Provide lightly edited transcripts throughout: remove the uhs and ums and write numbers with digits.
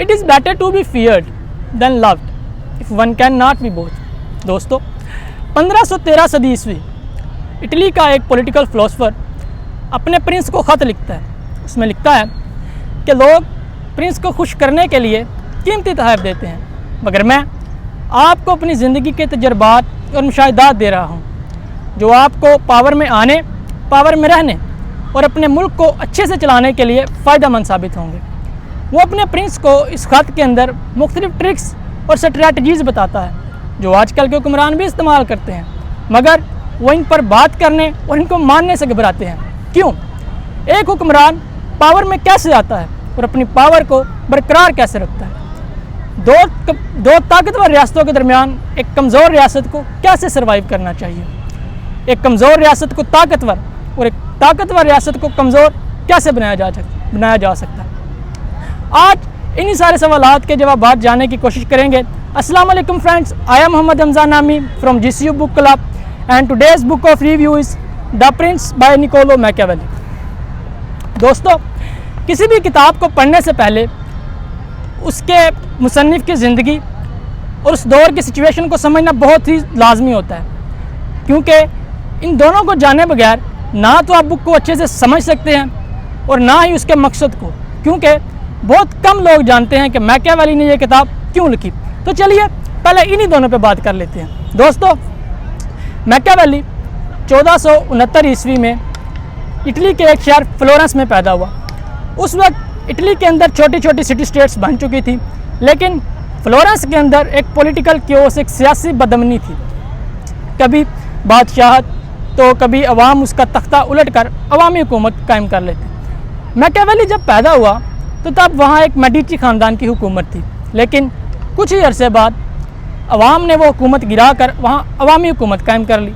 It is better to be feared than loved if one can not be both. दोस्तों 1513 सदी ईस्वी Italy का एक पॉलिटिकल फिलोसफर अपने प्रिंस को ख़त लिखता है। उसमें लिखता है कि लोग प्रिंस को खुश करने के लिए कीमती तोहफ़े देते हैं, मगर मैं आपको अपनी ज़िंदगी के तजर्बात और मुशाहिदात दे रहा हूँ जो आपको पावर में आने, पावर में रहने और अपने मुल्क को अच्छे से चलाने के लिए फ़ायदेमंद साबित होंगे। वो अपने प्रिंस को इस ख़त के अंदर मुख्तलिफ़ ट्रिक्स और स्ट्रैटजीज़ बताता है जो आजकल के हुक्मरान भी इस्तेमाल करते हैं, मगर वो इन पर बात करने और इनको मानने से घबराते हैं। क्यों? एक हुक्मरान पावर में कैसे आता है और अपनी पावर को बरकरार कैसे रखता है? दो ताकतवर रियासतों के दरमियान एक कमज़ोर रियासत को कैसे सर्वाइव करना चाहिए? एक कमज़ोर रियासत को ताकतवर और एक ताकतवर रियासत को कमज़ोर कैसे बनाया जा सकता है? आज इन्हीं सारे सवालात के जवाब जानने की कोशिश करेंगे। अस्सलाम वालेकुम friends, I am Mohammad Ramzan Nami from GCU book club and today's book of review is the Prince by Niccolo Machiavelli. दोस्तों, किसी भी किताब को पढ़ने से पहले उसके मुसन्निफ़ की ज़िंदगी और उस दौर की सिचुएशन को समझना बहुत ही लाजमी होता है, क्योंकि इन दोनों को जाने बगैर ना तो आप बुक को अच्छे से समझ सकते हैं और ना ही उसके मकसद को, क्योंकि बहुत कम लोग जानते हैं कि मैकियावेली ने यह किताब क्यों लिखी। तो चलिए पहले इन्हीं दोनों पे बात कर लेते हैं। दोस्तों, मैकियावेली 1469 ईस्वी में इटली के एक शहर फ्लोरेंस में पैदा हुआ। उस वक्त इटली के अंदर छोटी छोटी सिटी स्टेट्स बन चुकी थी, लेकिन फ्लोरेंस के अंदर एक पॉलिटिकल क्योस, एक सियासी बदमनी थी। कभी बादशाहत तो कभी अवाम उसका तख्ता उलट कर अवामी हुकूमत कायम कर लेते। मैकियावेली जब पैदा हुआ तो तब वहाँ एक मेडिची ख़ानदान की हुकूमत थी, लेकिन कुछ ही अरसे बाद अवाम ने वो हुकूमत गिरा कर वहाँ अवामी हुकूमत कायम कर ली।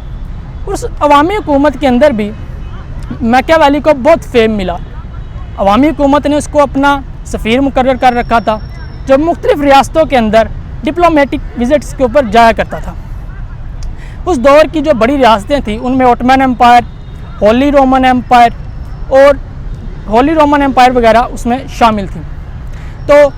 उस अवामी हुकूमत के अंदर भी मैकियावेली को बहुत फेम मिला। अवामी हुकूमत ने उसको अपना सफ़ीर मुकर्रर कर रखा था, जो मुख्तलिफ़ रियासतों के अंदर डिप्लोमेटिक विज़िट्स के ऊपर जाया करता था। उस दौर की जो बड़ी रियासतें थी उनमें Ottoman empire, holy Roman empire वगैरह उसमें शामिल थी। तो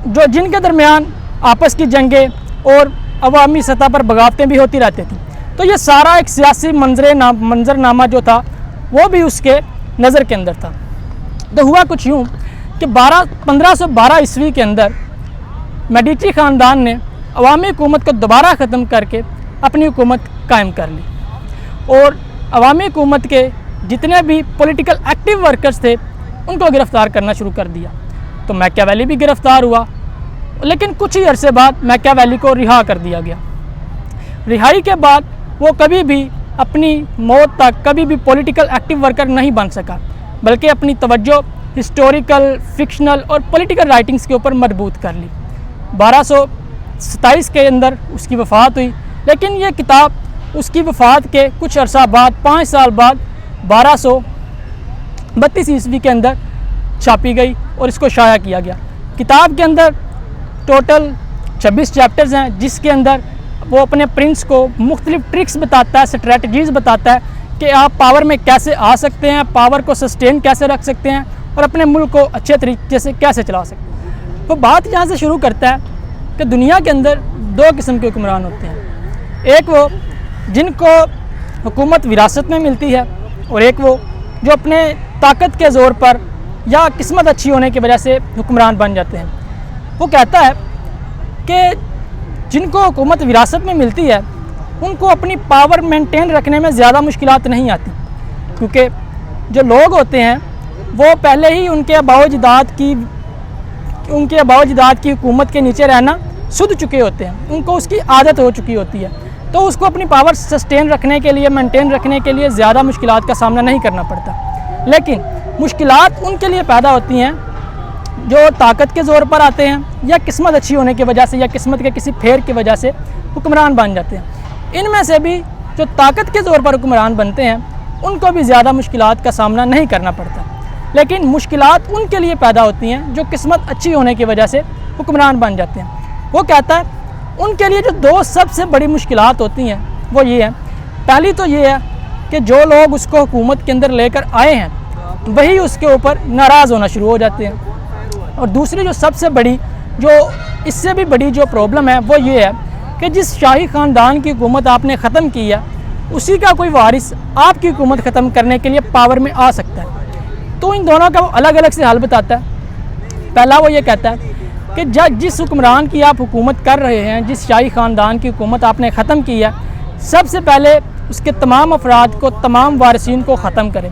जो जिनके दरमियान आपस की जंगें और अवामी सतह पर बगावतें भी होती रहती थी। तो ये सारा एक सियासी मंजरनामा जो था वो भी उसके नज़र के अंदर था। तो हुआ कुछ यूँ कि 1512 ईस्वी के अंदर मेडिची ख़ानदान ने अवामी हुकूमत को दोबारा ख़त्म करके अपनी हुकूमत कायम कर ली और अवामी हुकूमत के जितने भी पॉलिटिकल एक्टिव वर्कर्स थे उनको गिरफ़्तार करना शुरू कर दिया। तो मैकियावेली भी गिरफ़्तार हुआ, लेकिन कुछ ही अरसे बाद मैकियावेली को रिहा कर दिया गया। रिहाई के बाद वो कभी भी अपनी मौत तक कभी भी पॉलिटिकल एक्टिव वर्कर नहीं बन सका, बल्कि अपनी तवज्जो हिस्टोरिकल, फिक्शनल और पॉलिटिकल राइटिंग्स के ऊपर मजबूत कर ली। 1227 के अंदर उसकी वफ़ात हुई, लेकिन ये किताब उसकी वफ़ात के कुछ अरसा बाद, 5 साल बाद 1232 ईस्वी के अंदर छापी गई और इसको शाया किया गया। किताब के अंदर टोटल 26 चैप्टर्स हैं, जिसके अंदर वो अपने प्रिंस को मुख्तलिफ ट्रिक्स बताता है, स्ट्रैटजीज़ बताता है कि आप पावर में कैसे आ सकते हैं, पावर को सस्टेन कैसे रख सकते हैं और अपने मुल्क को अच्छे तरीके से कैसे चला सकते हैं। तो बात यहाँ से शुरू करता है कि दुनिया के अंदर 2 किस्म के हुक्मरान होते हैं। एक वो जिनको हुकूमत विरासत में मिलती है और एक वो जो अपने ताकत के ज़ोर पर या किस्मत अच्छी होने की वजह से हुक्मरान बन जाते हैं। वो कहता है कि जिनको हुकूमत विरासत में मिलती है उनको अपनी पावर मेंटेन रखने में ज़्यादा मुश्किलात नहीं आती, क्योंकि जो लोग होते हैं वो पहले ही उनके आबाओ-अजदाद की हुकूमत के नीचे रहना सूझ चुके होते हैं, उनको उसकी आदत हो चुकी होती है। तो उसको अपनी पावर सस्टेन रखने के लिए, मेंटेन रखने के लिए ज़्यादा मुश्किलात का सामना नहीं करना पड़ता। लेकिन मुश्किलात उनके लिए पैदा होती हैं जो ताकत के ज़ोर पर आते हैं या किस्मत अच्छी होने की वजह से या किस्मत के किसी फेर की वजह से हुक्मरान बन जाते हैं। इनमें से भी जो ताकत के ज़ोर पर हुक्मरान बनते हैं उनको भी ज़्यादा मुश्किलात का सामना नहीं करना पड़ता, लेकिन मुश्किलात उनके लिए पैदा होती हैं जो किस्मत अच्छी होने की वजह से हुक्मरान बन जाते हैं। वो कहता है उनके लिए जो 2 सबसे बड़ी मुश्किलात होती हैं वो ये है। पहली तो ये है कि जो लोग उसको हुकूमत के अंदर लेकर आए हैं वही उसके ऊपर नाराज़ होना शुरू हो जाते हैं, और दूसरी जो सबसे बड़ी जो इससे भी बड़ी जो प्रॉब्लम है वो ये है कि जिस शाही ख़ानदान की हुकूमत आपने ख़त्म की है, उसी का कोई वारिस आपकी हुकूमत ख़त्म करने के लिए पावर में आ सकता है। तो इन दोनों का वो अलग अलग से हल बताता है। पहला वो ये कहता है कि जिस हुक्मरान की आप हुकूमत कर रहे हैं, जिस शाही ख़ानदान की हुकूमत आपने ख़त्म की है, सबसे पहले उसके तमाम अफराद को, तमाम वारिसीन को ख़त्म करें।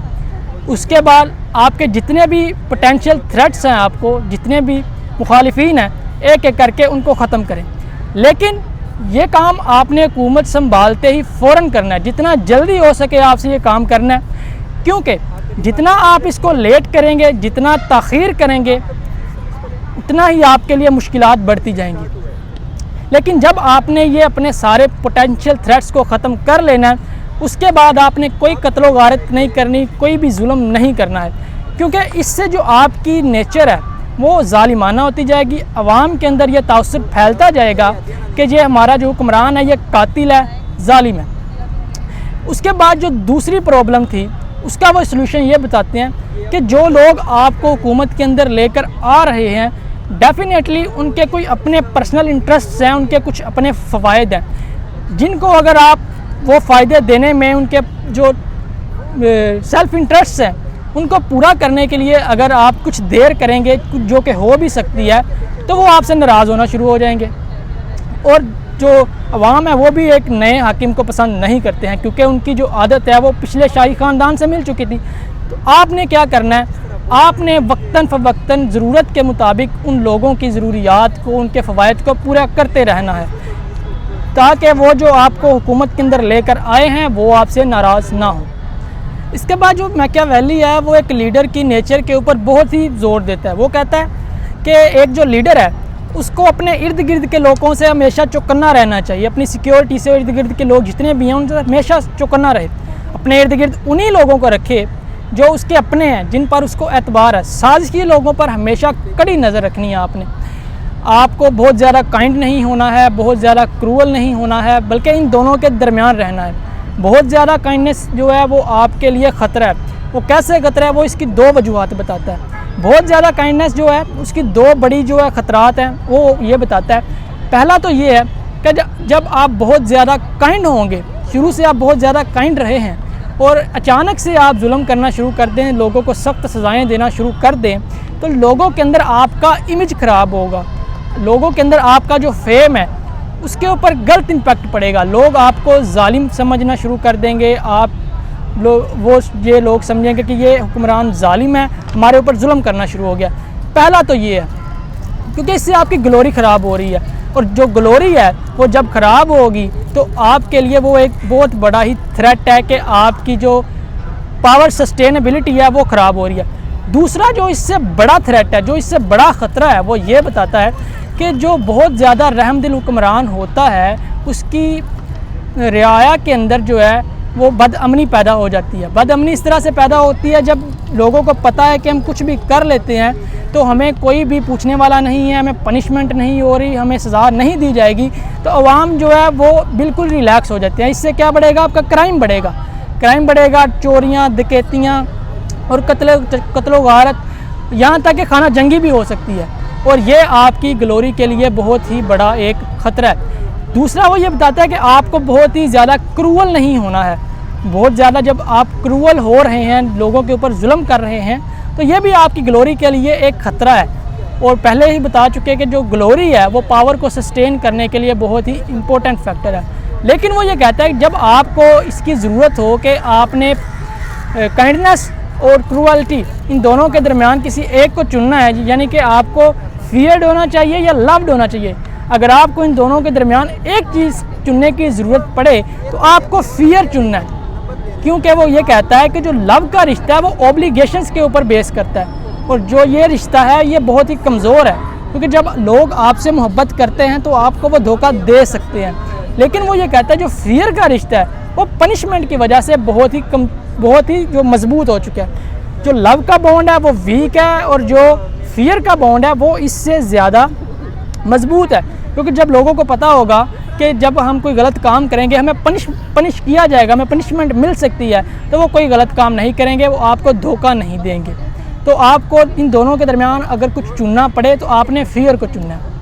उसके बाद आपके जितने भी पोटेंशियल थ्रेट्स हैं, आपको जितने भी मुखालिफिन हैं, एक एक करके उनको ख़त्म करें। लेकिन ये काम आपने हुकूमत संभालते ही फ़ौरन करना है, जितना जल्दी हो सके आपसे ये काम करना है, क्योंकि जितना आप इसको लेट करेंगे, जितना ताख़ीर करेंगे, उतना ही आपके लिए मुश्किलात बढ़ती जाएंगी। लेकिन जब आपने ये अपने सारे पोटेंशियल थ्रेट्स को ख़त्म कर लेना है, उसके बाद आपने कोई कत्लो गारत नहीं करनी, कोई भी जुल्म नहीं करना है, क्योंकि इससे जो आपकी नेचर है वो ज़ालिमाना होती जाएगी। अवाम के अंदर यह तासुर फैलता जाएगा कि ये हमारा जो हुक्मरान है ये कातिल है, ज़ालिम है। उसके बाद जो दूसरी प्रॉब्लम थी, उसका वो सलूशन ये बताते हैं कि जो लोग आपको हुकूमत के अंदर लेकर आ रहे हैं, डेफिनेटली उनके कोई अपने पर्सनल इंटरेस्ट्स हैं, उनके कुछ अपने फ़वाइद हैं, जिनको अगर आप वो फ़ायदे देने में, उनके जो सेल्फ़ इंटरेस्ट्स हैं उनको पूरा करने के लिए अगर आप कुछ देर करेंगे, जो कि हो भी सकती है, तो वो आपसे नाराज़ होना शुरू हो जाएंगे। और जो अवाम है वो भी एक नए हाकिम को पसंद नहीं करते हैं, क्योंकि उनकी जो आदत है वो पिछले शाही ख़ानदान से मिल चुकी थी। तो आपने क्या करना है, आपने वक्तन फ़वक्तन ज़रूरत के मुताबिक उन लोगों की ज़रूरियात को, उनके फ़वाइद को पूरा करते रहना है, ताकि वो जो आपको हुकूमत के अंदर लेकर आए हैं वो आपसे नाराज़ ना हो। इसके बाद जो मैकियावेली है वो एक लीडर की नेचर के ऊपर बहुत ही ज़ोर देता है। वो कहता है कि एक जो लीडर है उसको अपने इर्द गिर्द के लोगों से हमेशा चौकन्ना रहना चाहिए, अपनी सिक्योरिटी से इर्द गिर्द के लोग जितने भी हैं उनसे हमेशा चौकन्ना रहे, अपने इर्द गिर्द उन्हीं लोगों को रखे जो उसके अपने हैं, जिन पर उसको एतबार है। साजिशी लोगों पर हमेशा कड़ी नज़र रखनी है आपने। आपको बहुत ज़्यादा काइंड नहीं होना है, बहुत ज़्यादा क्रूअल नहीं होना है, बल्कि इन दोनों के दरमियान रहना है। बहुत ज़्यादा काइंडनेस जो है वो आपके लिए ख़तरा है। वो कैसे ख़तरा है, वो इसकी दो वजूहात बताता है। बहुत ज़्यादा काइंडनेस जो है उसकी दो बड़ी जो है ख़तरात हैं, वो ये बताता है। पहला तो ये है कि जब आप बहुत ज़्यादा काइंड होंगे, शुरू से आप बहुत ज़्यादा काइंड रहे हैं और अचानक से आप जुल्म करना शुरू कर दें, लोगों को सख्त सज़ाएँ देना शुरू कर दें, तो लोगों के अंदर आपका इमेज ख़राब होगा, लोगों के अंदर आपका जो फेम है उसके ऊपर गलत इम्पैक्ट पड़ेगा। लोग आपको जालिम समझना शुरू कर देंगे, ये लोग समझेंगे कि ये हुक्मरान जालिम है, हमारे ऊपर जुल्म करना शुरू हो गया। पहला तो ये है, क्योंकि इससे आपकी ग्लोरी ख़राब हो रही है, और जो ग्लोरी है वो जब ख़राब होगी तो आपके लिए वो एक बहुत बड़ा ही थ्रेट है कि आपकी जो पावर सस्टेनेबिलिटी है वो ख़राब हो रही है। दूसरा जो इससे बड़ा थ्रेट है, जो इससे बड़ा ख़तरा है, वो ये बताता है कि जो बहुत ज़्यादा रहमदिल हुक्मरान होता है उसकी रियाया के अंदर जो है वो बदअमनी पैदा हो जाती है। बदअमनी इस तरह से पैदा होती है जब लोगों को पता है कि हम कुछ भी कर लेते हैं तो हमें कोई भी पूछने वाला नहीं है, हमें पनिशमेंट नहीं हो रही, हमें सज़ा नहीं दी जाएगी, तो अवाम जो है वो बिल्कुल रिलैक्स हो जाती है। इससे क्या बढ़ेगा, आपका क्राइम बढ़ेगा, चोरियाँ, डकैतियाँ और कत्लो गारत, यहाँ तक कि खाना जंगी भी हो सकती है, और ये आपकी ग्लोरी के लिए बहुत ही बड़ा एक ख़तरा है। दूसरा वो ये बताता है कि आपको बहुत ही ज़्यादा क्रूअल नहीं होना है। बहुत ज़्यादा जब आप क्रूअल हो रहे हैं, लोगों के ऊपर जुल्म कर रहे हैं, तो ये भी आपकी ग्लोरी के लिए एक ख़तरा है। और पहले ही बता चुके हैं कि जो ग्लोरी है वो पावर को सस्टेन करने के लिए बहुत ही इम्पोर्टेंट फैक्टर है। लेकिन वो ये कहता है कि जब आपको इसकी ज़रूरत हो कि आपने काइंडनेस और क्रूअल्टी इन दोनों के दरमियान किसी एक को चुनना है, यानी कि आपको फियर्ड होना चाहिए या लव्ड होना चाहिए। अगर आपको इन दोनों के दरमियान एक चीज़ चुनने की ज़रूरत पड़े तो आपको फियर चुनना है, क्योंकि वो ये कहता है कि जो लव का रिश्ता है वो ऑब्लिगेशंस के ऊपर बेस करता है, और जो ये रिश्ता है ये बहुत ही कमज़ोर है, क्योंकि जब लोग आपसे मोहब्बत करते हैं तो आपको वो धोखा दे सकते हैं। लेकिन वो ये कहता है जो फियर का रिश्ता है वो पनिशमेंट की वजह से बहुत ही जो मजबूत हो चुका है। जो लव का बॉन्ड है वो वीक है, और जो फियर का बॉन्ड है वो इससे ज़्यादा मजबूत है, क्योंकि जब लोगों को पता होगा कि जब हम कोई गलत काम करेंगे हमें पनिश किया जाएगा, हमें पनिशमेंट मिल सकती है, तो वो कोई गलत काम नहीं करेंगे, वो आपको धोखा नहीं देंगे। तो आपको इन दोनों के दरमियान अगर कुछ चुनना पड़े तो आपने फियर को चुनना है।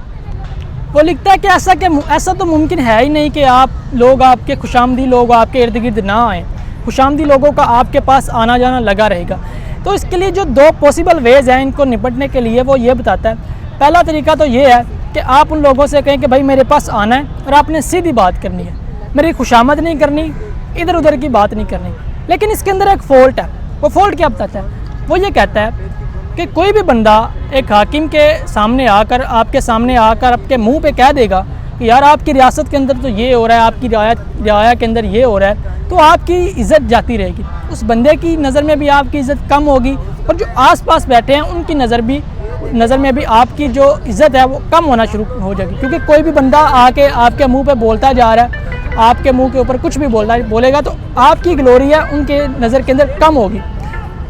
वो लिखता है कि ऐसा तो मुमकिन है ही नहीं कि आपके खुशामदी लोग आपके इर्द गिर्द ना आएँ, खुशामदी लोगों का आपके पास आना जाना लगा रहेगा। तो इसके लिए जो 2 पॉसिबल वेज़ हैं इनको निपटने के लिए, वो ये बताता है। पहला तरीका तो ये है कि आप उन लोगों से कहें कि भाई मेरे पास आना है और आपने सीधी बात करनी है, मेरी खुशामद नहीं करनी, इधर उधर की बात नहीं करनी। लेकिन इसके अंदर एक फ़ॉल्ट है। वो फ़ॉल्ट क्या बताता है? वो ये कहता है कि कोई भी बंदा एक हाकिम के सामने आकर, आपके सामने आकर आपके मुंह पे कह देगा कि यार आपकी रियासत के अंदर तो ये हो रहा है, आपकी रियाया के अंदर ये हो रहा है, तो आपकी इज़्ज़त जाती रहेगी। उस बंदे की नज़र में भी आपकी इज़्ज़त कम होगी और जो आसपास बैठे हैं उनकी नज़र में भी आपकी जो इज़्ज़त है वो कम होना शुरू हो जाएगी। क्योंकि कोई भी बंदा आके आपके मुँह पे बोलता जा रहा है, आपके मुँह के ऊपर कुछ भी बोलेगा तो आपकी ग्लोरी है उनके नज़र के अंदर कम होगी।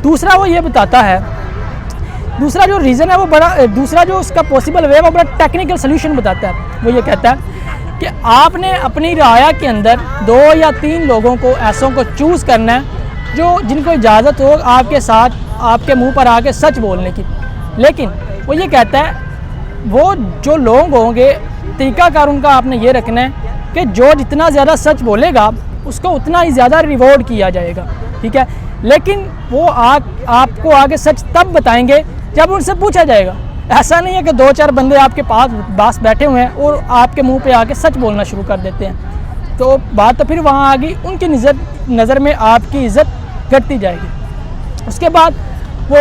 दूसरा वो ये बताता है, दूसरा जो रीज़न है वो दूसरा जो उसका पॉसिबल वे है वो बड़ा टेक्निकल सोल्यूशन बताता है। वो ये कहता है कि आपने अपनी राया के अंदर 2 या 3 लोगों को ऐसों को चूज़ करना है जिनको इजाज़त हो आपके साथ आपके मुंह पर आके सच बोलने की। लेकिन वो ये कहता है वो जो लोग होंगे, तरीक़ाकार उनका आपने ये रखना है कि जो जितना ज़्यादा सच बोलेगा उसको उतना ही ज़्यादा रिवॉर्ड किया जाएगा, ठीक है। लेकिन वो आपको आगे सच तब बताएंगे जब उनसे पूछा जाएगा। ऐसा नहीं है कि 2-4 बंदे आपके पास बैठे हुए हैं और आपके मुंह पे आके सच बोलना शुरू कर देते हैं, तो बात तो फिर वहाँ आ गई, उनकी नज़र में आपकी इज़्ज़त घटती जाएगी। उसके बाद वो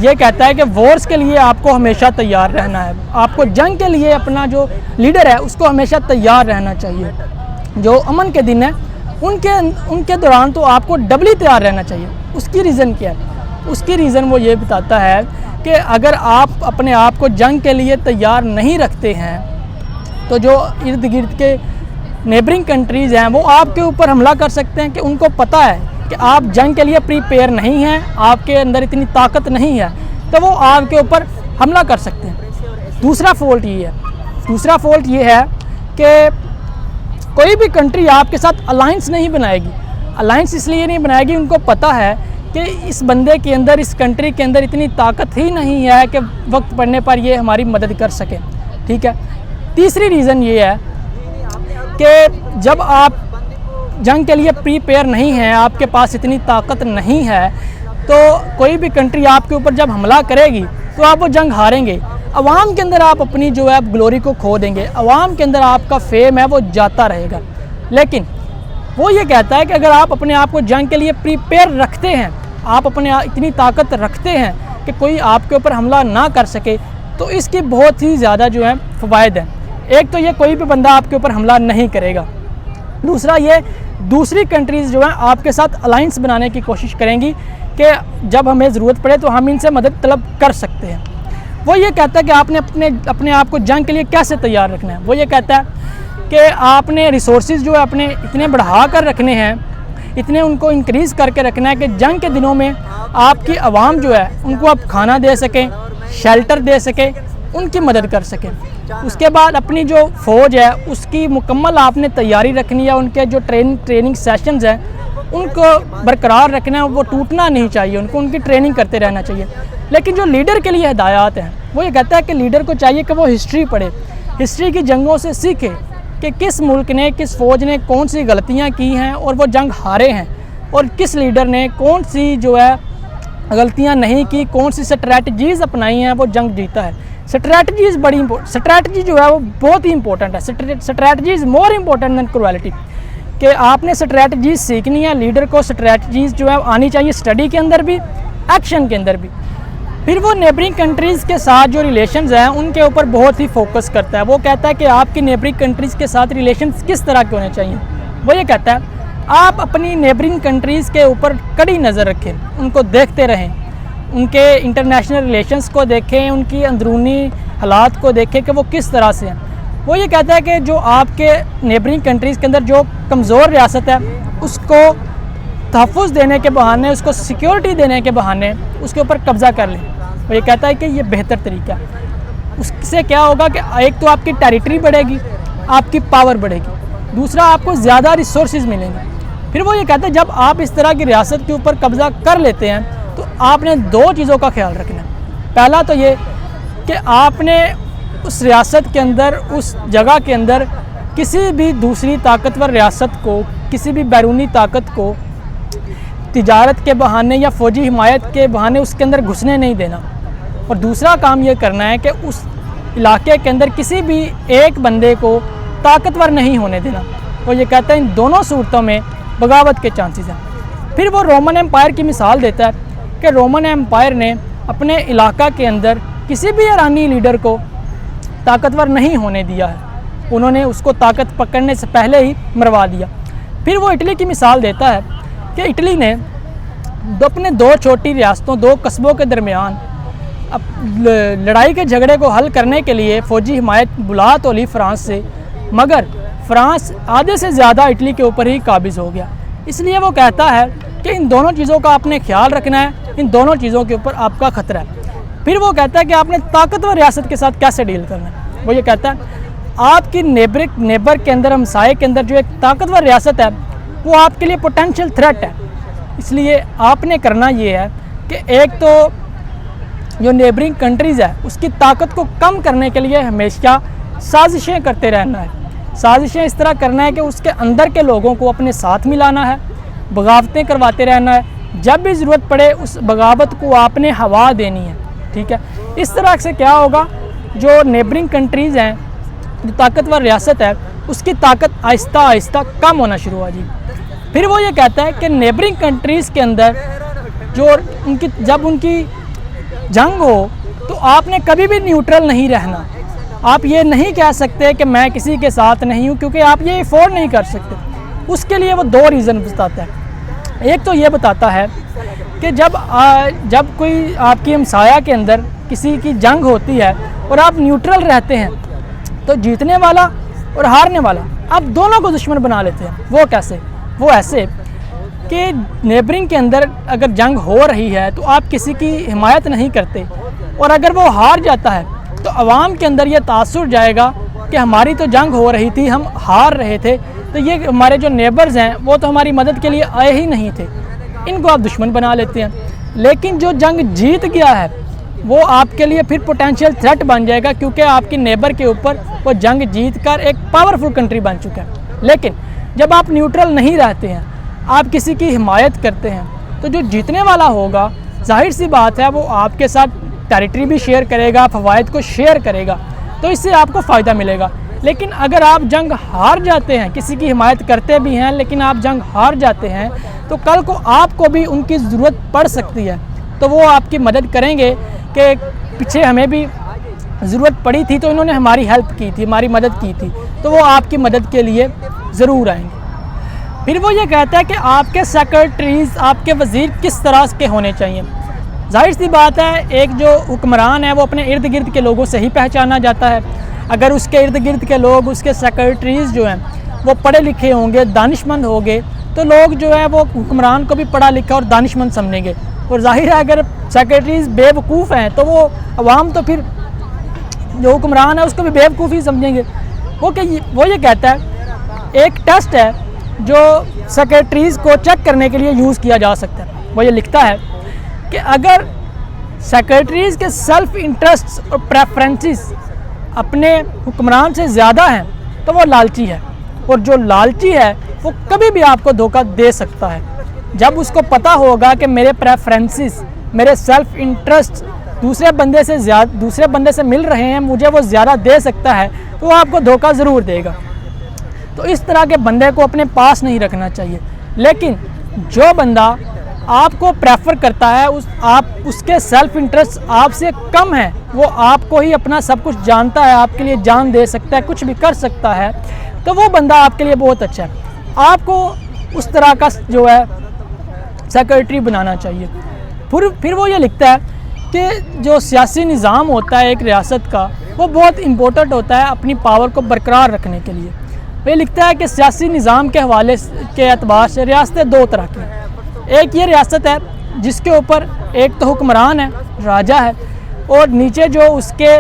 ये कहता है कि वॉर्स के लिए आपको हमेशा तैयार रहना है, आपको जंग के लिए अपना जो लीडर है उसको हमेशा तैयार रहना चाहिए। जो अमन के दिन है उनके दौरान तो आपको डबली तैयार रहना चाहिए। उसकी रीज़न क्या है? उसकी रीज़न वो ये बताता है कि अगर आप अपने आप को जंग के लिए तैयार नहीं रखते हैं तो जो इर्द गिर्द के नेबरिंग कंट्रीज़ हैं वो आपके ऊपर हमला कर सकते हैं कि उनको पता है कि आप जंग के लिए प्रीपेयर नहीं हैं, आपके अंदर इतनी ताकत नहीं है, तो वो आपके ऊपर हमला कर सकते हैं। दूसरा फॉल्ट ये है कि कोई भी कंट्री आपके साथ अलाइंस नहीं बनाएगी। अलाइंस इसलिए नहीं बनाएगी, उनको पता है कि इस बंदे के अंदर, इस कंट्री के अंदर इतनी ताकत ही नहीं है कि वक्त पड़ने पर ये हमारी मदद कर सके, ठीक है। तीसरी रीज़न ये है कि जब आप जंग के लिए प्रीपेयर नहीं हैं, आपके पास इतनी ताकत नहीं है, तो कोई भी कंट्री आपके ऊपर जब हमला करेगी तो आप वो जंग हारेंगे। अवाम के अंदर आप अपनी जो है ग्लोरी को खो देंगे, अवाम के अंदर आपका फेम है वो जाता रहेगा। लेकिन वो ये कहता है कि अगर आप अपने आप को जंग के लिए प्रीपेयर रखते हैं, आप अपने इतनी ताकत रखते हैं कि कोई आपके ऊपर हमला ना कर सके, तो इसकी बहुत ही ज़्यादा जो है फ़वाइद हैं। एक तो ये कोई भी बंदा आपके ऊपर हमला नहीं करेगा। दूसरा ये दूसरी कंट्रीज़ जो हैं आपके साथ अलाइंस बनाने की कोशिश करेंगी कि जब हमें ज़रूरत पड़े तो हम इनसे मदद तलब कर सकते हैं। वो ये कहता है कि आपने अपने आप को जंग के लिए कैसे तैयार रखना है। वो ये कहता है कि आपने रिसोर्सेज जो है अपने इतने बढ़ा कर रखने हैं, इतने उनको इंक्रीज़ करके रखना है कि जंग के दिनों में आपकी आवाम जो है उनको आप खाना दे सकें, शेल्टर दे सकें, उनकी मदद कर सकें। उसके बाद अपनी जो फ़ौज है उसकी मुकम्मल आपने तैयारी रखनी है, उनके जो ट्रेनिंग सेशंस हैं उनको बरकरार रखना है, वो टूटना नहीं चाहिए, उनकी ट्रेनिंग करते रहना चाहिए। लेकिन जो लीडर के लिए हिदायत हैं वो ये कहता है कि लीडर को चाहिए कि वो हिस्ट्री पढ़े, हिस्ट्री की जंगों से सीखे कि किस मुल्क ने, किस फ़ौज ने कौन सी गलतियाँ की हैं और वो जंग हारे हैं, और किस लीडर ने कौन सी जो है गलतियाँ नहीं की, कौन सी स्ट्रैटजीज़ अपनाई हैं, वो जंग जीता है। स्ट्रैटजी जो है वो बहुत ही इंपॉर्टेंट है। स्ट्रैटजीज़ मोर इम्पोर्टेंट दैन क्रुएलिटी, कि आपने स्ट्रैटजीज़ सीखनी है। लीडर को स्ट्रैटजीज़ जो है आनी चाहिए, स्टडी के अंदर भी, एक्शन के अंदर भी। फिर वो नेबरिंग कंट्रीज़ के साथ जो रिलेशंस हैं उनके ऊपर बहुत ही फोकस करता है। वो कहता है कि आपकी नेबरिंग कंट्रीज़ के साथ रिलेशंस किस तरह के होने चाहिए। वो ये कहता है आप अपनी नेबरिंग कंट्रीज़ के ऊपर कड़ी नज़र रखें, उनको देखते रहें, उनके इंटरनेशनल रिलेशंस को देखें, उनकी अंदरूनी हालात को देखें कि वो किस तरह से हैं। वो ये कहता है कि जो आपके नेबरिंग कंट्रीज़ के अंदर जो कमज़ोर रियासत है उसको तहफ़्फ़ुज़ देने के बहाने, उसको सिक्योरिटी देने के बहाने उसके ऊपर कब्ज़ा कर लें। वो ये कहता है कि ये बेहतर तरीका है। उससे क्या होगा कि एक तो आपकी टेरिटरी बढ़ेगी, आपकी पावर बढ़ेगी, दूसरा आपको ज़्यादा रिसोर्सेज मिलेंगे। फिर वो ये कहता है जब आप इस तरह की रियासत के ऊपर कब्ज़ा कर लेते हैं तो आपने 2 चीज़ों का ख्याल रखना है। पहला तो ये कि आपने उस रियासत के अंदर, उस जगह के अंदर किसी भी दूसरी ताकतवर रियासत को, किसी भी बैरूनी ताकत को तिजारत के बहाने या फ़ौजी हिमायत के बहाने उसके अंदर घुसने नहीं देना। और दूसरा काम ये करना है कि उस इलाके के अंदर किसी भी एक बंदे को ताकतवर नहीं होने देना। और ये कहता है इन दोनों सूरतों में बगावत के चांसेस हैं। फिर वो रोमन एम्पायर की मिसाल देता है कि रोमन एम्पायर ने अपने इलाका के अंदर किसी भी ईरानी लीडर को ताकतवर नहीं होने दिया है, उन्होंने उसको ताकत पकड़ने से पहले ही मरवा दिया। फिर वो इटली की मिसाल देता है कि इटली ने अपने दो छोटी रियासतों, दो कस्बों के दरमियान लड़ाई के झगड़े को हल करने के लिए फ़ौजी हिमायत बुला तो ली फ्रांस से, मगर फ्रांस आधे से ज़्यादा इटली के ऊपर ही काबिज़ हो गया। इसलिए वो कहता है कि इन दोनों चीज़ों का आपने ख्याल रखना है, इन दोनों चीज़ों के ऊपर आपका ख़तरा है। फिर वो कहता है कि आपने ताकतवर रियासत के साथ कैसे डील करना है। वो ये कहता है आपकी नेबर के अंदर, हमसाये के अंदर जो एक ताकतवर रियासत है वो आपके लिए पोटेंशियल थ्रेट है। इसलिए आपने करना ये है कि एक तो जो नेबरिंग कंट्रीज़ है उसकी ताकत को कम करने के लिए हमेशा साजिशें करते रहना है। साजिशें इस तरह करना है कि उसके अंदर के लोगों को अपने साथ मिलाना है, बगावतें करवाते रहना है, जब भी ज़रूरत पड़े उस बगावत को आपने हवा देनी है। ठीक है, इस तरह से क्या होगा, जो नेबरिंग कंट्रीज़ हैं, जो ताकतवर रियासत है, उसकी ताकत आहिस्ता आहिस्ता कम होना शुरू हो जाएगी। फिर वो ये कहता है कि नेबरिंग कंट्रीज़ के अंदर जब उनकी जंग हो तो आपने कभी भी न्यूट्रल नहीं रहना। आप ये नहीं कह सकते कि मैं किसी के साथ नहीं हूँ, क्योंकि आप ये अफोर्ड नहीं कर सकते। उसके लिए वो दो रीज़न बताता है। एक तो ये बताता है कि जब कोई आपकी हमसाया के अंदर किसी की जंग होती है और आप न्यूट्रल रहते हैं तो जीतने वाला और हारने वाला आप दोनों को दुश्मन बना लेते हैं। वो कैसे? वो ऐसे कि नेबरिंग के अंदर अगर जंग हो रही है तो आप किसी की हिमायत नहीं करते, और अगर वो हार जाता है तो आवाम के अंदर ये तासुर जाएगा कि हमारी तो जंग हो रही थी, हम हार रहे थे, तो ये हमारे जो नेबर्स हैं वो तो हमारी मदद के लिए आए ही नहीं थे, इनको आप दुश्मन बना लेते हैं। लेकिन जो जंग जीत गया है वो आपके लिए फिर पोटेंशियल थ्रेट बन जाएगा, क्योंकि आपकी नेबर के ऊपर वो जंग जीत कर एक पावरफुल कंट्री बन चुका है। लेकिन जब आप न्यूट्रल नहीं रहते हैं, आप किसी की हिमायत करते हैं, तो जो जीतने वाला होगा जाहिर सी बात है वो आपके साथ टेरिटरी भी शेयर करेगा, फ़वाइद को शेयर करेगा, तो इससे आपको फ़ायदा मिलेगा। लेकिन अगर आप जंग हार जाते हैं, किसी की हिमायत करते भी हैं लेकिन आप जंग हार जाते हैं, तो कल को आपको भी उनकी ज़रूरत पड़ सकती है, तो वो आपकी मदद करेंगे कि पीछे हमें भी ज़रूरत पड़ी थी तो इन्होंने हमारी हेल्प की थी, हमारी मदद की थी, तो वो आपकी मदद के लिए ज़रूर आएंगे। फिर वो ये कहता है कि आपके सेक्रेटरीज़, आपके वज़ीर किस तरह के होने चाहिए। जाहिर सी बात है एक जो हुक्मरान है वो अपने इर्द गिर्द के लोगों से ही पहचाना जाता है। अगर उसके इर्द गिर्द के लोग, उसके सेक्रेटरीज़ जो हैं वो पढ़े लिखे होंगे, दानिशमंद होंगे, तो लोग जो है वो हुक्मरान को भी पढ़ा लिखा और दानिशमंद समझेंगे। और जाहिर है अगर सेक्रेटरीज़ बेवकूफ़ हैं तो वो अवाम तो फिर जो हुक्मरान है उसको भी बेवकूफ़ ही समझेंगे। वो ये कहता है एक टेस्ट है जो सेक्रेटरीज़ को चेक करने के लिए यूज़ किया जा सकता है। वो ये लिखता है कि अगर सेक्रेटरीज़ के सेल्फ़ इंटरेस्ट और प्रेफरेंसेस अपने हुक्मरान से ज़्यादा हैं तो वो लालची है, और जो लालची है वो कभी भी आपको धोखा दे सकता है। जब उसको पता होगा कि मेरे प्रेफरेंसेस, मेरे सेल्फ़ इंटरेस्ट दूसरे बंदे से मिल रहे हैं, मुझे वो ज़्यादा दे सकता है, तो वो आपको धोखा ज़रूर देगा। तो इस तरह के बंदे को अपने पास नहीं रखना चाहिए। लेकिन जो बंदा आपको प्रेफर करता है, उसके सेल्फ़ इंटरेस्ट आपसे कम है, वो आपको ही अपना सब कुछ जानता है, आपके लिए जान दे सकता है, कुछ भी कर सकता है, तो वो बंदा आपके लिए बहुत अच्छा है। आपको उस तरह का जो है सेक्रेटरी बनाना चाहिए। फिर वो ये लिखता है कि जो सियासी निज़ाम होता है एक रियासत का, वो बहुत इम्पोर्टेंट होता है अपनी पावर को बरकरार रखने के लिए। वो लिखता है कि सियासी निज़ाम के हवाले के एतबार से रियासतें दो तरह की हैं। एक ये रियासत है जिसके ऊपर एक तो हुक्मरान है, राजा है, और नीचे जो उसके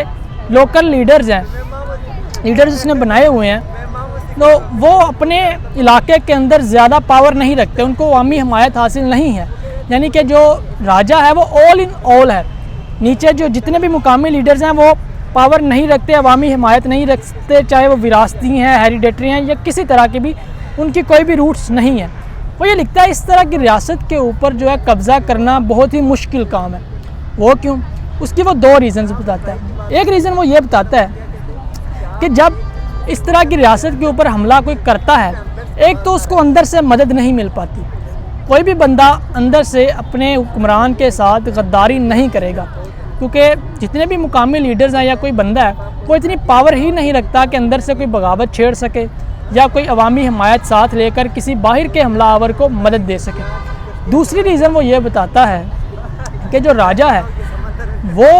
लोकल लीडर्स हैं, लीडर्स उसने बनाए हुए हैं, तो वो अपने इलाके के अंदर ज़्यादा पावर नहीं रखते, उनको अवामी हमायत हासिल नहीं है। यानी कि जो राजा है वो ऑल इन ऑल है, नीचे जो जितने भी मुकामी लीडर्स हैं वो पावर नहीं रखते, अवामी हिमायत नहीं रखते, चाहे वो विरासती हैं, हेरिडेटरी हैं या किसी तरह की भी उनकी कोई भी रूट्स नहीं है। वो ये लिखता है इस तरह की रियासत के ऊपर जो है कब्ज़ा करना बहुत ही मुश्किल काम है। वो क्यों? उसकी वो 2 रीज़न्स बताता है। एक रीज़न वो ये बताता है कि जब इस तरह की रियासत के ऊपर हमला कोई करता है, एक तो उसको अंदर से मदद नहीं मिल पाती। कोई भी बंदा अंदर से अपने हुक्मरान के साथ गद्दारी नहीं करेगा, क्योंकि जितने भी मुकामी लीडर्स हैं या कोई बंदा है वो इतनी पावर ही नहीं रखता कि अंदर से कोई बगावत छेड़ सके या कोई अवामी हिमायत साथ लेकर किसी बाहर के हमलावर को मदद दे सके। दूसरी रीज़न वो ये बताता है कि जो राजा है वो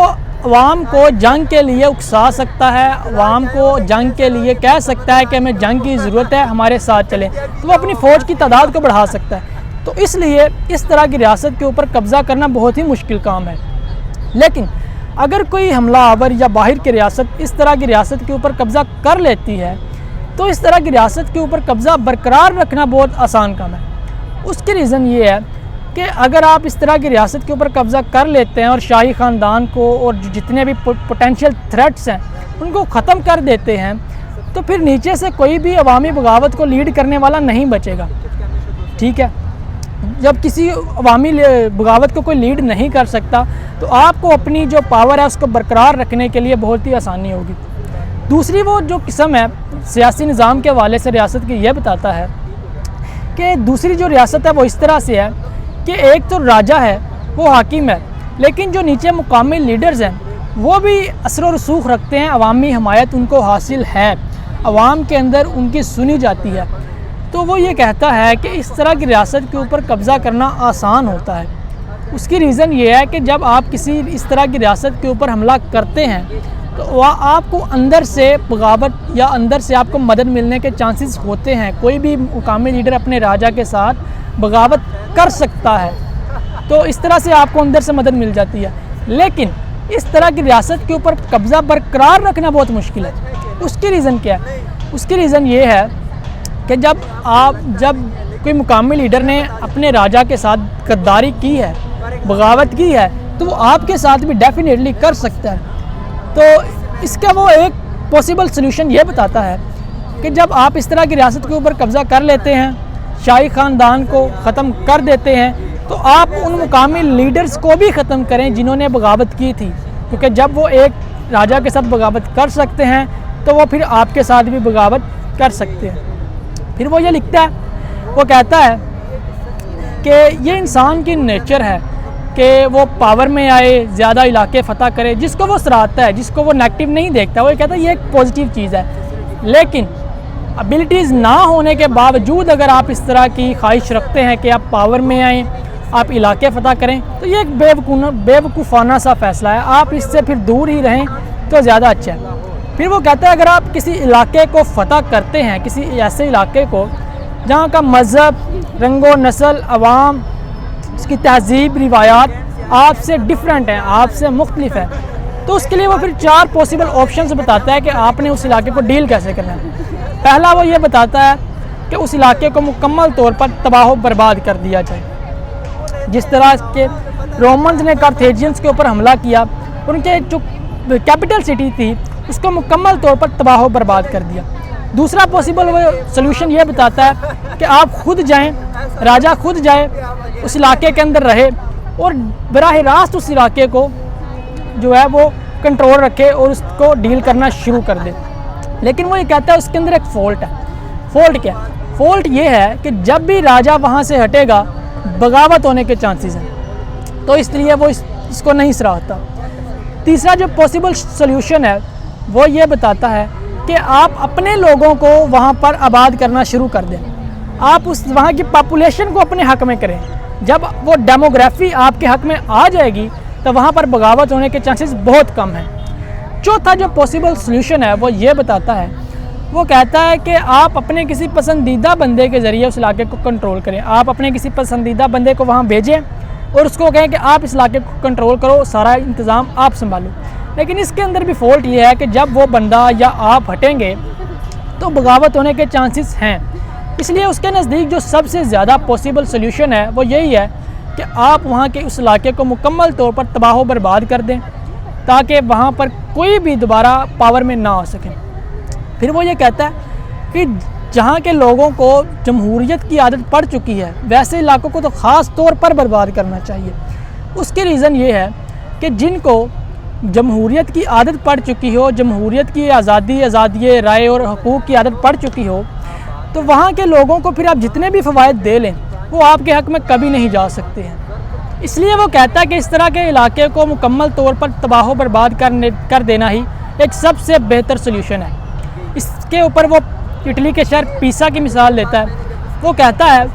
अवाम को जंग के लिए उकसा सकता है, अवाम को जंग के लिए कह सकता है कि हमें जंग की ज़रूरत है, हमारे साथ चलें, तो वो अपनी फ़ौज की तादाद को बढ़ा सकता है। तो इसलिए इस तरह की रियासत के ऊपर कब्ज़ा करना बहुत ही मुश्किल काम है। लेकिन अगर कोई हमलावर या बाहर की रियासत इस तरह की रियासत के ऊपर कब्ज़ा कर लेती है तो इस तरह की रियासत के ऊपर कब्ज़ा बरकरार रखना बहुत आसान काम है। उसकी रीज़न ये है कि अगर आप इस तरह की रियासत के ऊपर कब्ज़ा कर लेते हैं और शाही ख़ानदान को और जितने भी पोटेंशियल थ्रेट्स हैं उनको ख़त्म कर देते हैं, तो फिर नीचे से कोई भी अवामी बगावत को लीड करने वाला नहीं बचेगा। ठीक है, जब किसी अवामी बगावत को कोई लीड नहीं कर सकता तो आपको अपनी जो पावर है उसको बरकरार रखने के लिए बहुत ही आसानी होगी। दूसरी वो जो किस्म है सियासी निज़ाम के हवाले से रियासत की यह बताता है कि दूसरी जो रियासत है वो इस तरह से है कि एक तो राजा है वो हाकिम है, लेकिन जो नीचे मुकामी लीडर्स हैं वो भी असर व रसूख रखते हैं, अवामी हिमायत उनको हासिल है, अवाम के अंदर उनकी सुनी जाती है। तो वो ये कहता है कि इस तरह की रियासत के ऊपर कब्ज़ा करना आसान होता है। उसकी रीज़न ये है कि जब आप किसी इस तरह की रियासत के ऊपर हमला करते हैं तो वह आपको अंदर से बगावत या अंदर से आपको मदद मिलने के चांसेस होते हैं। कोई भी मुकामी लीडर अपने राजा के साथ बगावत कर सकता है, तो इस तरह से आपको अंदर से मदद मिल जाती है। लेकिन इस तरह की रियासत के ऊपर कब्ज़ा बरकरार रखना बहुत मुश्किल है। उसकी रीज़न क्या है? उसकी रीज़न ये है कि जब कोई मुकामी लीडर ने अपने राजा के साथ गद्दारी की है, बगावत की है, तो वो आपके साथ भी डेफिनेटली कर सकता है। तो इसका वो एक पॉसिबल सलूशन ये बताता है कि जब आप इस तरह की रियासत के ऊपर कब्ज़ा कर लेते हैं, शाही ख़ानदान को ख़त्म कर देते हैं, तो आप उन मुकामी लीडर्स को भी ख़त्म करें जिन्होंने बगावत की थी, क्योंकि जब वो एक राजा के साथ बगावत कर सकते हैं तो वो फिर आपके साथ भी बगावत कर सकते हैं। फिर वो ये लिखता है, वो कहता है कि ये इंसान की नेचर है कि वो पावर में आए, ज़्यादा इलाके फ़तह करे, जिसको वो सराहता है, जिसको वो नेगेटिव नहीं देखता। वो कहता है ये एक पॉजिटिव चीज़ है। लेकिन एबिलिटीज़ ना होने के बावजूद अगर आप इस तरह की ख्वाहिश रखते हैं कि आप पावर में आएँ, आप इलाके फ़तह करें, तो ये एक बेवकूफ़ाना सा फ़ैसला है। आप इससे फिर दूर ही रहें तो ज़्यादा अच्छा है। फिर वो कहता है अगर आप किसी इलाके को फ़तह करते हैं, किसी ऐसे इलाके को जहाँ का मज़हब, रंगो नस्ल, अवाम, उसकी तहज़ीब, रिवायात आपसे डिफरेंट हैं, आपसे मुख्तलिफ है, तो उसके लिए वो फिर 4 पॉसिबल ऑप्शंस बताता है कि आपने उस इलाके को डील कैसे करना है। पहला वो ये बताता है कि उस इलाके को मुकम्मल तौर पर तबाह बर्बाद कर दिया जाए। जिस तरह के रोमन्स ने कार्थेजियंस के ऊपर हमला किया, उनके जो कैपिटल सिटी थी उसको मुकम्मल तौर पर तबाह बर्बाद कर दिया। दूसरा पॉसिबल वो सलूशन ये बताता है कि आप खुद जाएं, राजा खुद जाए, उस इलाके के अंदर रहे और बराह रास्त उस इलाके को जो है वो कंट्रोल रखे और उसको डील करना शुरू कर दे। लेकिन वो ये कहता है उसके अंदर एक फ़ॉल्ट है। फ़ॉल्ट क्या? फ़ॉल्ट ये है कि जब भी राजा वहाँ से हटेगा बगावत होने के चांसेस हैं, तो इसलिए वो इसको नहीं सराहता। तीसरा जो पॉसिबल सल्यूशन है वो ये बताता है कि आप अपने लोगों को वहाँ पर आबाद करना शुरू कर दें, आप उस वहाँ की पॉपुलेशन को अपने हक़ में करें। जब वो डेमोग्राफी आपके हक़ में आ जाएगी तो वहाँ पर बगावत होने के चांसेस बहुत कम हैं। चौथा जो पॉसिबल सल्यूशन है वो ये बताता है, वो कहता है कि आप अपने किसी पसंदीदा बंदे के ज़रिए उस इलाके को कंट्रोल करें। आप अपने किसी पसंदीदा बंदे को वहाँ भेजें और उसको कहें कि आप इस इलाके को कंट्रोल करो, सारा इंतज़ाम आप संभालो। लेकिन इसके अंदर भी फ़ॉल्ट ये है कि जब वो बंदा या आप हटेंगे तो बगावत होने के चांसेस हैं। इसलिए उसके नज़दीक जो सबसे ज़्यादा पॉसिबल सल्यूशन है वो यही है कि आप वहाँ के उस इलाके को मुकम्मल तौर पर तबाह बर्बाद कर दें, ताकि वहाँ पर कोई भी दोबारा पावर में ना आ सके। फिर वो ये कहता है कि जहाँ के लोगों को जमहूरियत की आदत पड़ चुकी है वैसे इलाकों को तो ख़ास तौर पर बर्बाद करना चाहिए। उसके रीज़न ये है कि जिनको जमहूरियत की आदत पड़ चुकी हो, जमहूरियत की आज़ादी राय और हकूक़ की आदत पड़ चुकी हो, तो वहाँ के लोगों को फिर आप जितने भी फ़वाइद दे लें वो आपके हक़ में कभी नहीं जा सकते हैं। इसलिए वो कहता है कि इस तरह के इलाके को मुकम्मल तौर पर तबाह बर्बाद कर देना ही एक सबसे बेहतर सल्यूशन है। इसके ऊपर वो इटली के शहर पीसा की मिसाल लेता है। वो कहता है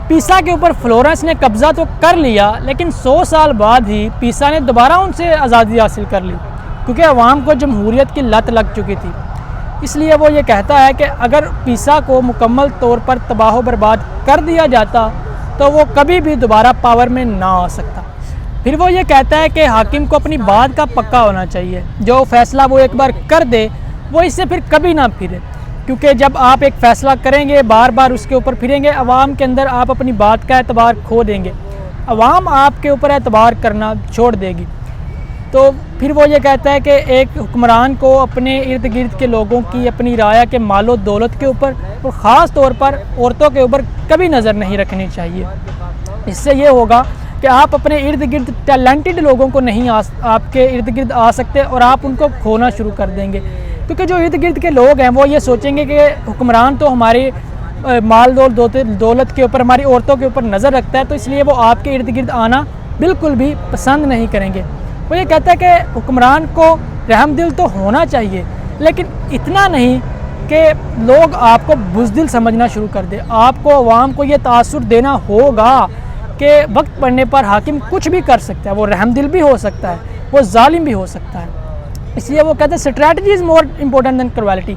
पीसा के ऊपर फ्लोरेंस ने कब्ज़ा तो कर लिया, लेकिन 100 साल बाद ही पीसा ने दोबारा उनसे आज़ादी हासिल कर ली, क्योंकि अवाम को जमहूरियत की लत लग चुकी थी। इसलिए वो ये कहता है कि अगर पीसा को मुकम्मल तौर पर तबाह बर्बाद कर दिया जाता तो वो कभी भी दोबारा पावर में ना आ सकता। फिर वो ये कहता है कि हाकिम को अपनी बात का पक्का होना चाहिए, जो फ़ैसला वो एक बार कर दे वो इससे फिर कभी ना फिरे, क्योंकि जब आप एक फ़ैसला करेंगे बार बार उसके ऊपर फिरेंगे, अवाम के अंदर आप अपनी बात का एतबार खो देंगे, अवाम आपके ऊपर एतबार करना छोड़ देगी। तो फिर वो ये कहता है कि एक हुक्मरान को अपने इर्द गिर्द के लोगों की अपनी राय के मालो दौलत के ऊपर और ख़ास तौर पर औरतों के ऊपर कभी नज़र नहीं रखनी चाहिए। इससे ये होगा कि आप अपने इर्द गिर्द टैलेंटेड लोगों को नहीं आपके इर्द गिर्द आ सकते और आप उनको खोना शुरू कर देंगे, क्योंकि जो इर्द गिर्द के लोग हैं वो ये सोचेंगे कि हुक्मरान तो हमारी माल दौलत के ऊपर, हमारी औरतों के ऊपर नज़र रखता है, तो इसलिए वो आपके इर्द गिर्द आना बिल्कुल भी पसंद नहीं करेंगे। वो ये कहता है कि हुक्मरान को रहमदिल तो होना चाहिए, लेकिन इतना नहीं कि लोग आपको बुज़दिल समझना शुरू कर दे। आपको अवाम को ये तासुर देना होगा कि वक्त पड़ने पर हाकिम कुछ भी कर सकता है, वो रहमदिल भी हो सकता है, वो जालिम भी हो सकता है। इसलिए वो कहते हैं strategy is more important than quality.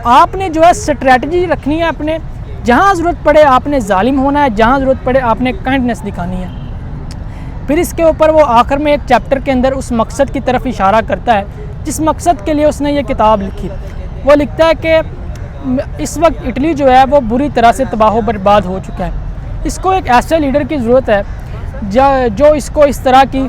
आपने जो है स्ट्रैटेजी रखनी है, अपने जहाँ ज़रूरत पड़े आपने जालिम होना है, जहाँ ज़रूरत पड़े आपने काइंडनेस दिखानी है। फिर इसके ऊपर वो आखिर में एक चैप्टर के अंदर उस मकसद की तरफ इशारा करता है जिस मकसद के लिए उसने ये किताब लिखी। वो लिखता है कि इस वक्त इटली जो है वो बुरी तरह से तबाह बर्बाद हो चुका है। इसको एक ऐसे लीडर की ज़रूरत है जो इसको इस तरह की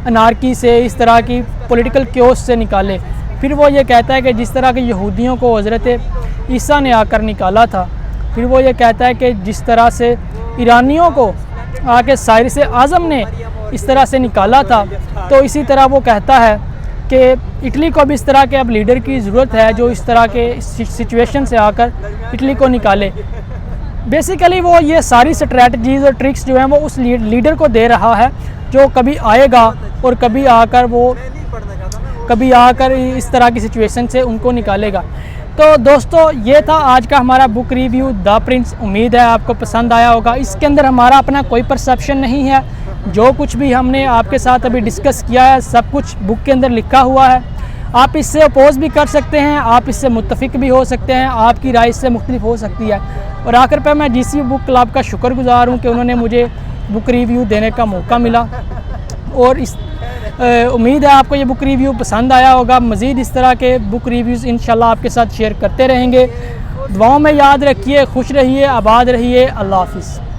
अनारकी से, इस तरह की पॉलिटिकल क्योस से निकाले। फिर वो ये कहता है कि जिस तरह के यहूदियों को हज़रत ईसा ने आकर निकाला था, फिर वो ये कहता है कि जिस तरह से ईरानियों को आके साइरस आज़म ने इस तरह से निकाला था, तो इसी तरह वो कहता है कि इटली को भी इस तरह के अब लीडर की ज़रूरत है जो इस तरह के सिचुएशन से आकर इटली को निकाले। बेसिकली वो ये सारी स्ट्रैटजीज़ और ट्रिक्स जो हैं वो उस लीडर को दे रहा है जो कभी आएगा और कभी आकर इस तरह की सिचुएशन से उनको निकालेगा। तो दोस्तों ये था आज का हमारा बुक रिव्यू द प्रिंस। उम्मीद है आपको पसंद आया होगा। इसके अंदर हमारा अपना कोई परसेप्शन नहीं है, जो कुछ भी हमने आपके साथ अभी डिस्कस किया है सब कुछ बुक के अंदर लिखा हुआ है। आप इससे अपोज भी कर सकते हैं, आप इससे मुत्तफिक भी हो सकते हैं, आपकी राय इससे मुख्तलिफ हो सकती है। और आखिर पर मैं जीसी बुक क्लब का शुक्रगुजार हूँ कि उन्होंने मुझे बुक रिव्यू देने का मौका मिला। और उम्मीद है आपको ये बुक रिव्यू पसंद आया होगा। मज़ीद इस तरह के बुक रिव्यूज़ इंशाल्लाह आपके साथ शेयर करते रहेंगे। दुआओं में याद रखिए, खुश रहिए, आबाद रहिए। अल्लाह हाफ़िज़।